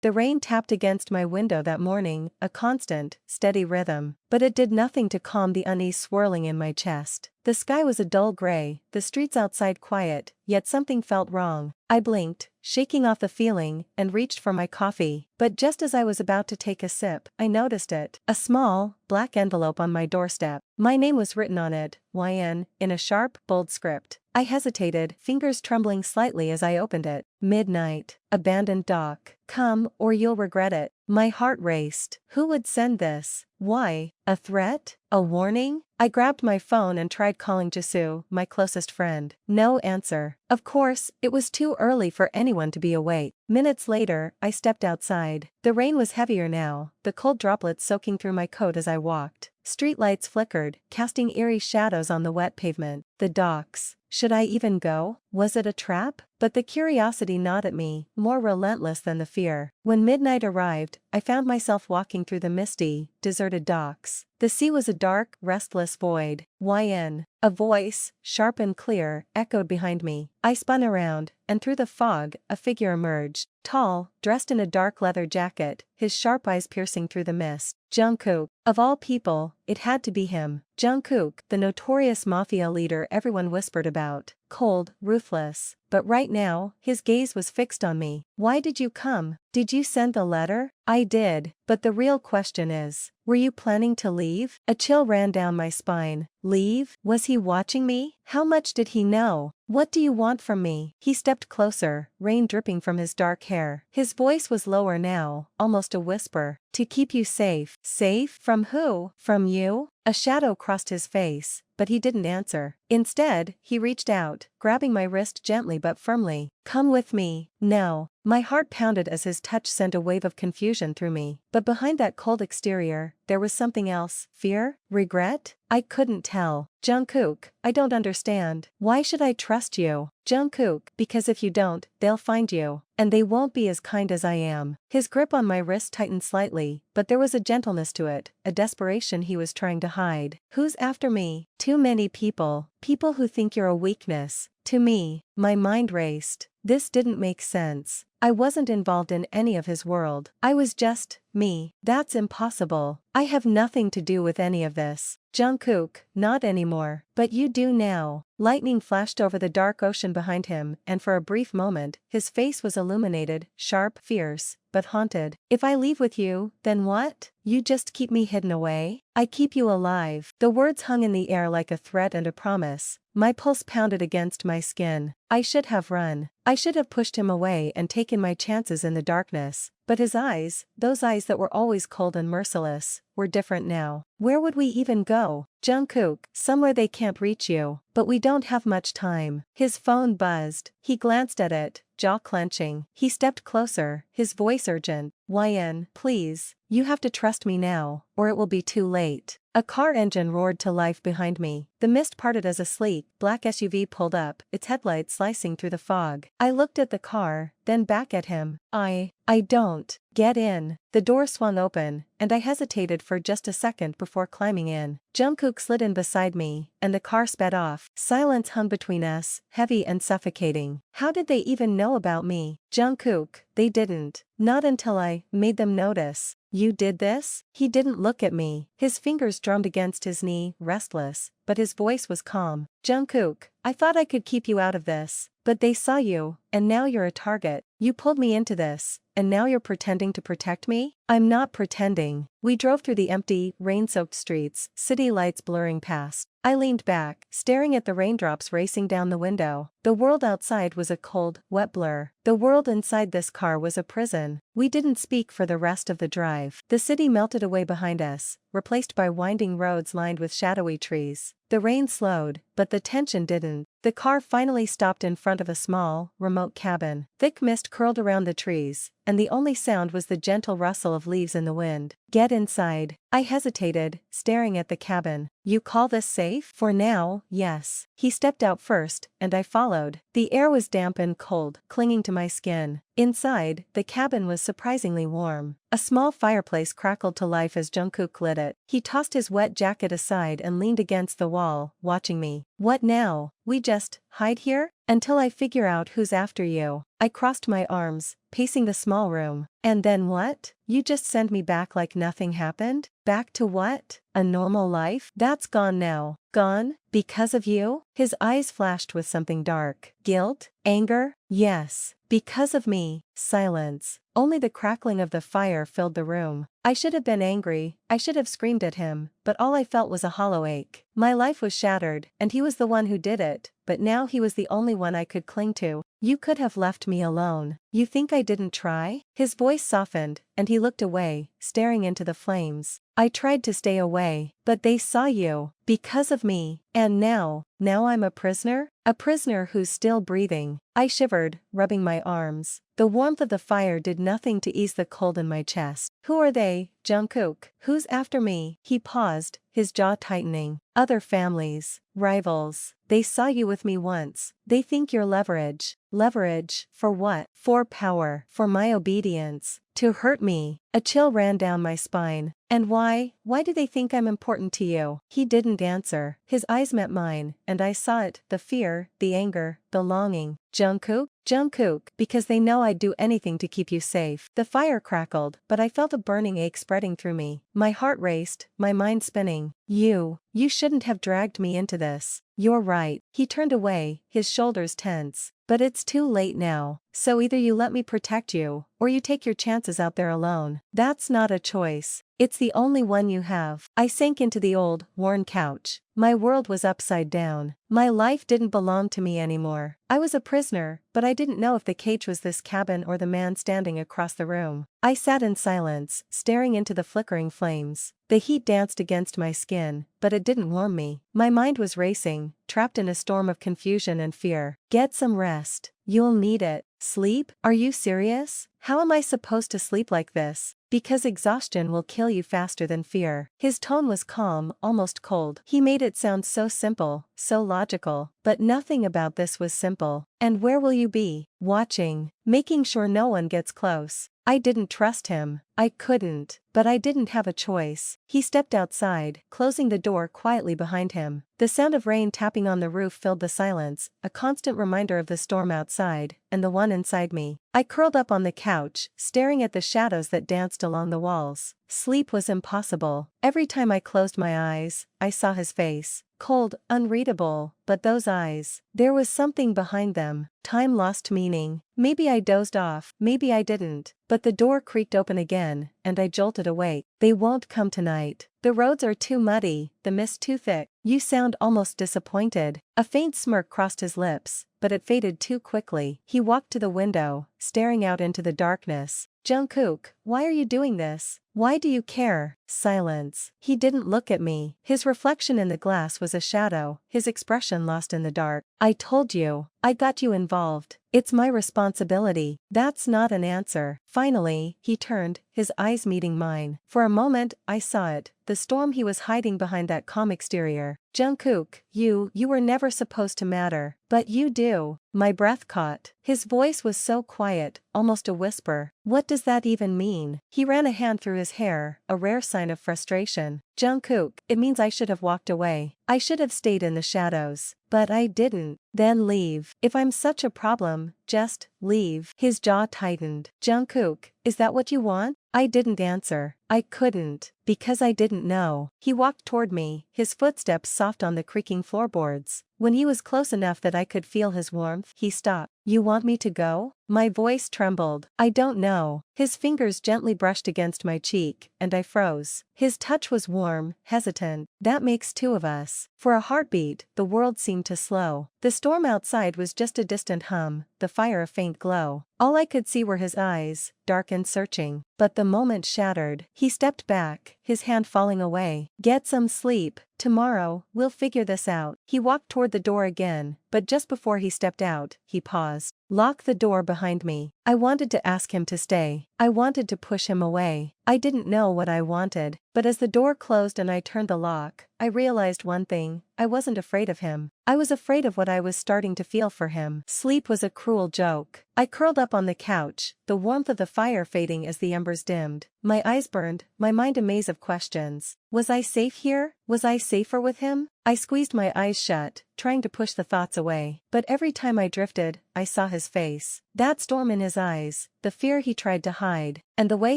The rain tapped against my window that morning, a constant, steady rhythm. But it did nothing to calm the unease swirling in my chest. The sky was a dull gray, the streets outside quiet, yet something felt wrong. I blinked, shaking off the feeling, and reached for my coffee. But just as I was about to take a sip, I noticed it. A small, black envelope on my doorstep. My name was written on it, YN, in a sharp, bold script. I hesitated, fingers trembling slightly as I opened it. Midnight. Abandoned dock. Come, or you'll regret it. My heart raced. Who would send this? Why? A threat? A warning? I grabbed my phone and tried calling Jisoo, my closest friend. No answer. Of course, it was too early for anyone to be awake. Minutes later, I stepped outside. The rain was heavier now, the cold droplets soaking through my coat as I walked. Streetlights flickered, casting eerie shadows on the wet pavement. The docks. Should I even go? Was it a trap? But the curiosity gnawed at me, more relentless than the fear. When midnight arrived, I found myself walking through the misty, deserted docks. The sea was a dark, restless void. YN. A voice, sharp and clear, echoed behind me. I spun around, and through the fog, a figure emerged. Tall, dressed in a dark leather jacket, his sharp eyes piercing through the mist. Jungkook. Of all people, it had to be him. Jungkook, the notorious Mafia leader everyone whispered about. Cold, ruthless. But right now, his gaze was fixed on me. Why did you come? Did you send the letter? I did. But the real question is, were you planning to leave? A chill ran down my spine. Leave? Was he watching me? How much did he know? What do you want from me? He stepped closer, rain dripping from his dark hair. His voice was lower now, almost a whisper. To keep you safe. Safe? From who? From you? A shadow crossed his face, but he didn't answer. Instead, he reached out, grabbing my wrist gently but firmly. Come with me. No. My heart pounded as his touch sent a wave of confusion through me. But behind that cold exterior, there was something else. Fear? Regret? I couldn't tell. Jungkook, I don't understand. Why should I trust you? Jungkook, because if you don't, they'll find you. And they won't be as kind as I am. His grip on my wrist tightened slightly, but there was a gentleness to it, a desperation he was trying to hide. Who's after me? Too many people. People who think you're a weakness. To me, my mind raced. This didn't make sense. I wasn't involved in any of his world. I was just me. That's impossible. I have nothing to do with any of this. Jungkook, not anymore. But you do now. Lightning flashed over the dark ocean behind him, and for a brief moment, his face was illuminated, sharp, fierce, but haunted. If I leave with you, then what? You just keep me hidden away? I keep you alive. The words hung in the air like a threat and a promise. My pulse pounded against my skin. I should have run. I should have pushed him away and taken my chances in the darkness. But his eyes, those eyes that were always cold and merciless, were different now. Where would we even go? Jungkook, somewhere they can't reach you. But we don't have much time. His phone buzzed. He glanced at it, jaw clenching. He stepped closer, his voice urgent. YN, please, you have to trust me now, or it will be too late. A car engine roared to life behind me. The mist parted as a sleek, black SUV pulled up, its headlights slicing through the fog. I looked at the car, then back at him. I don't. Get in. The door swung open, and I hesitated for just a second before climbing in. Jungkook slid in beside me, and the car sped off. Silence hung between us, heavy and suffocating. How did they even know about me? Jungkook, they didn't. Not until I made them notice. You did this? He didn't look at me. His fingers drummed against his knee, restless, but his voice was calm. Jungkook, I thought I could keep you out of this. But they saw you, and now you're a target. You pulled me into this, and now you're pretending to protect me? I'm not pretending. We drove through the empty, rain-soaked streets, city lights blurring past. I leaned back, staring at the raindrops racing down the window. The world outside was a cold, wet blur. The world inside this car was a prison. We didn't speak for the rest of the drive. The city melted away behind us, replaced by winding roads lined with shadowy trees. The rain slowed, but the tension didn't. The car finally stopped in front of a small, remote cabin. Thick mist curled around the trees, and the only sound was the gentle rustle of leaves in the wind. Get inside. I hesitated, staring at the cabin. You call this safe? For now, yes. He stepped out first, and I followed. The air was damp and cold, clinging to my skin. Inside, the cabin was surprisingly warm. A small fireplace crackled to life as Jungkook lit it. He tossed his wet jacket aside and leaned against the wall, watching me. What now? We just hide here? Until I figure out who's after you. I crossed my arms, pacing the small room. And then what? You just send me back like nothing happened? Back to what? A normal life? That's gone now. Gone? Because of you? His eyes flashed with something dark. Guilt? Anger? Yes. Because of me. Silence. Only the crackling of the fire filled the room. I should have been angry, I should have screamed at him, but all I felt was a hollow ache. My life was shattered, and he was the one who did it, but now he was the only one I could cling to. You could have left me alone. You think I didn't try? His voice softened, and he looked away, staring into the flames. I tried to stay away, but they saw you. Because of me. And now I'm a prisoner? A prisoner who's still breathing. I shivered, rubbing my arms. The warmth of the fire did nothing to ease the cold in my chest. Who are they, Jungkook? Who's after me? He paused, his jaw tightening. Other families. Rivals. They saw you with me once. They think you're leverage. Leverage? For what? For power. For my obedience. To hurt me. A chill ran down my spine. And why? Why do they think I'm important to you? He didn't answer. His eyes met mine, and I saw it, the fear, the anger, the longing. Jungkook? Jungkook, because they know I'd do anything to keep you safe. The fire crackled, but I felt a burning ache spreading through me. My heart raced, my mind spinning. You shouldn't have dragged me into this. You're right. He turned away, his shoulders tense. But it's too late now. So either you let me protect you, or you take your chances out there alone. That's not a choice. It's the only one you have. I sank into the old, worn couch. My world was upside down. My life didn't belong to me anymore. I was a prisoner, but I didn't know if the cage was this cabin or the man standing across the room. I sat in silence, staring into the flickering flames. The heat danced against my skin, but it didn't warm me. My mind was racing, trapped in a storm of confusion and fear. Get some rest. You'll need it. Sleep? Are you serious? How am I supposed to sleep like this? Because exhaustion will kill you faster than fear. His tone was calm, almost cold. He made it sound so simple, so logical, but nothing about this was simple. And where will you be? Watching, making sure no one gets close. I didn't trust him. I couldn't, but I didn't have a choice. He stepped outside, closing the door quietly behind him. The sound of rain tapping on the roof filled the silence, a constant reminder of the storm outside, and the one inside me. I curled up on the couch, staring at the shadows that danced along the walls. Sleep was impossible. Every time I closed my eyes, I saw his face. Cold, unreadable, but those eyes, there was something behind them. Time lost meaning. Maybe I dozed off, maybe I didn't, but the door creaked open again, and I jolted awake. They won't come tonight. The roads are too muddy, the mist too thick. You sound almost disappointed. A faint smirk crossed his lips, but it faded too quickly. He walked to the window, staring out into the darkness. Jungkook, why are you doing this? Why do you care? Silence. He didn't look at me. His reflection in the glass was a shadow, his expression lost in the dark. I told you. I got you involved. It's my responsibility. That's not an answer. Finally, he turned, his eyes meeting mine. For a moment, I saw it, the storm he was hiding behind that calm exterior. Jungkook, you were never supposed to matter. But you do. My breath caught. His voice was so quiet, almost a whisper. What does that even mean? He ran a hand through his hair, a rare sign of frustration. Jungkook, it means I should have walked away. I should have stayed in the shadows. But I didn't. Then leave. If I'm such a problem, just leave. His jaw tightened. Jungkook, is that what you want? I didn't answer. I couldn't, because I didn't know. He walked toward me, his footsteps soft on the creaking floorboards. When he was close enough that I could feel his warmth, he stopped. You want me to go? My voice trembled. I don't know. His fingers gently brushed against my cheek, and I froze. His touch was warm, hesitant. That makes two of us. For a heartbeat, the world seemed to slow. The storm outside was just a distant hum, the fire a faint glow. All I could see were his eyes, dark and searching. But the moment shattered. He stepped back, his hand falling away. Get some sleep. Tomorrow, we'll figure this out. He walked toward the door again, but just before he stepped out, he paused. Lock the door behind me. I wanted to ask him to stay. I wanted to push him away. I didn't know what I wanted. But as the door closed and I turned the lock, I realized one thing. I wasn't afraid of him. I was afraid of what I was starting to feel for him. Sleep was a cruel joke. I curled up on the couch, the warmth of the fire fading as the embers dimmed. My eyes burned, my mind a maze of questions. Was I safe here? Was I safer with him? I squeezed my eyes shut, trying to push the thoughts away. But every time I drifted, I saw his face. That storm in his eyes, the fear he tried to hide, and the way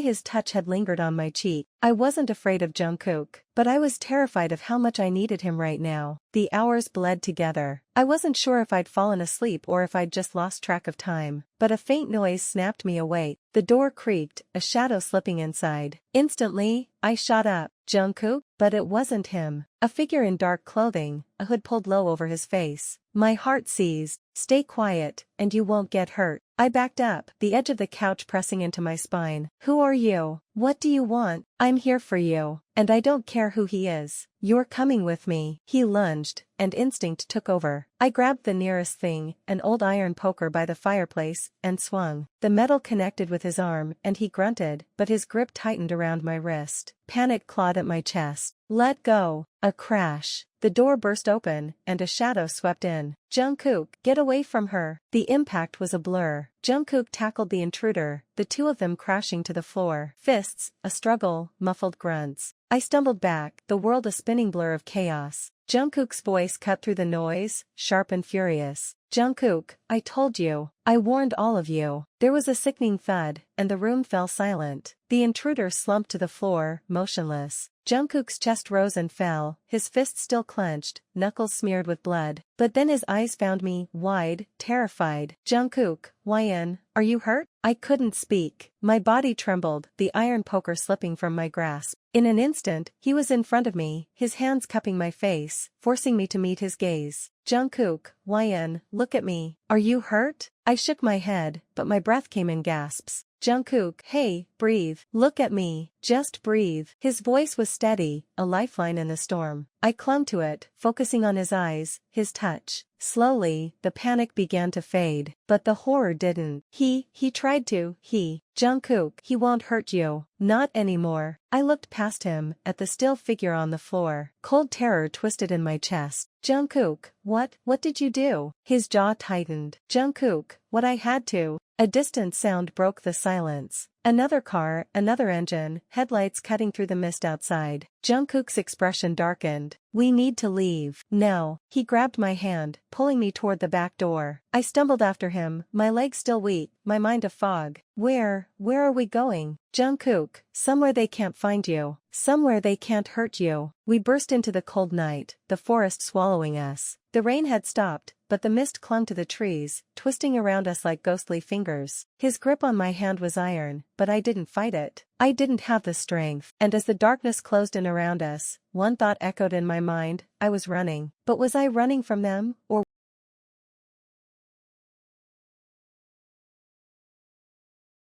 his touch had lingered on my cheek. I wasn't afraid of Jungkook, but I was terrified of how much I needed him right now. The hours bled together. I wasn't sure if I'd fallen asleep or if I'd just lost track of time. But a faint noise snapped me awake. The door creaked, a shadow slipping inside. Instantly, I shot up. Jungkook? But it wasn't him. A figure in dark clothing, a hood pulled low over his face. My heart seized. Stay quiet, and you won't get hurt. I backed up, the edge of the couch pressing into my spine. Who are you? What do you want? I'm here for you. And I don't care who he is. You're coming with me. He lunged, and instinct took over. I grabbed the nearest thing, an old iron poker by the fireplace, and swung. The metal connected with his arm, and he grunted, but his grip tightened around my wrist. Panic clawed at my chest. Let go. A crash. The door burst open, and a shadow swept in. Jungkook, get away from her. The impact was a blur. Jungkook tackled the intruder, the two of them crashing to the floor. Fists, a struggle, muffled grunts. I stumbled back, the world a spinning blur of chaos. Jungkook's voice cut through the noise, sharp and furious. Jungkook, I told you. I warned all of you. There was a sickening thud, and the room fell silent. The intruder slumped to the floor, motionless. Jungkook's chest rose and fell, his fists still clenched, knuckles smeared with blood. But then his eyes found me, wide, terrified. Jungkook, YN, are you hurt? I couldn't speak. My body trembled, the iron poker slipping from my grasp. In an instant, he was in front of me, his hands cupping my face, forcing me to meet his gaze. Jungkook, YN, look at me. Are you hurt? I shook my head, but my breath came in gasps. Jungkook, hey, breathe. Look at me. Just breathe. His voice was steady, a lifeline in the storm. I clung to it, focusing on his eyes, his touch. Slowly, the panic began to fade, but the horror didn't. He tried to, Jungkook, he won't hurt you. Not anymore. I looked past him, at the still figure on the floor. Cold terror twisted in my chest. Jungkook, what did you do? His jaw tightened. Jungkook, what I had to. A distant sound broke the silence. Another car, another engine, headlights cutting through the mist outside. Jungkook's expression darkened. We need to leave. Now. He grabbed my hand, pulling me toward the back door. I stumbled after him, my legs still weak, my mind a fog. Where are we going? Jungkook, somewhere they can't find you. Somewhere they can't hurt you. We burst into the cold night, the forest swallowing us. The rain had stopped, but the mist clung to the trees, twisting around us like ghostly fingers. His grip on my hand was iron, but I didn't fight it. I didn't have the strength. And as the darkness closed in around us, one thought echoed in my mind, I was running. But was I running from them, or